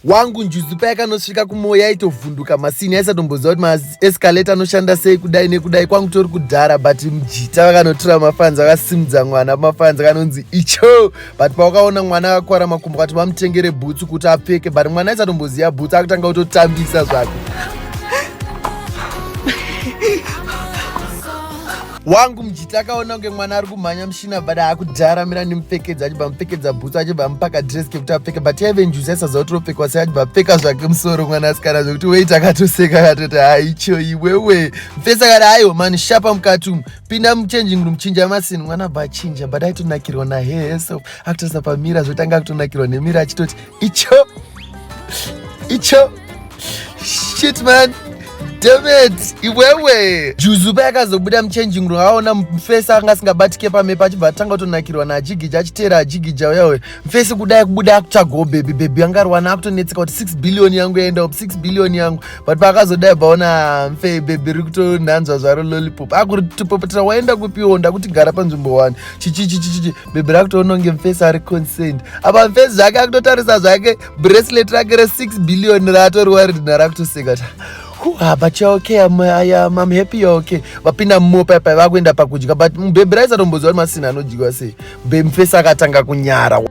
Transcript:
wangu njuzu paya kanosvika kumoya aitovhunduka masini aisatomboziva kuti maescalate anoshanda sei kudai nekudai kwangu tori kudhara but mjita vakanotora mafanzi vakasimudza mwana mafanzi akanonzi icho but pawakaona mwana akakwara makumbo kati vamutengere bhutsu kuti apfeke but mwana aisatomboziva bhutsu akutanga kutotambisa zvako wangu mjita akaona kunge mwana ari kumhanya mushina but akudharamira nemupfekedza achibva mupfekedza bhutsu achibva mupaka dress kekuti apfeke but yaive njuzi aisaziva kuti ropfekwa sei achibva apfeka zvake musoro mwana asikana zvekuti weit akatoseka akatoti haicho iwewe mufesi akati aiwa mani shapa mukati umu pinda muchanging room chinja masini mwana abva achinja but aitonakirwa nahair so akutarisa pamira zvotanga kutonakirwa nemira achitoti icho shit man David, iwewe juzu paya akazobuda muchanging room aona mufesi anga asingabatike pamepa achibva atanga kutonakirwa naajigija achiteera ajigija uyawe mufesi kudai kubuda akutsvagawo bebi angarwana akutonetseka kuti 6 billion yangu yaenda up 6 billion yangu but paakazodai baona mfe bebi riri kutonhanzva zvaro lollipop akutipopotera waenda kupiwo ndakuti gara panzvimbo 1 chichichichichi bebi rakutoona kunge mufesi ari concerned apa mufesi zvake akutotarisa zvake bracelet rake re6 billion raatoriwa ridhina rakutoseka but you're okay, I'm happy you're okay. Vapinda mopa pa vakuenda pakudya but mbebhi raisatomboziva kuti masina anodyiwa sei. Mfesi akatanga kunyara.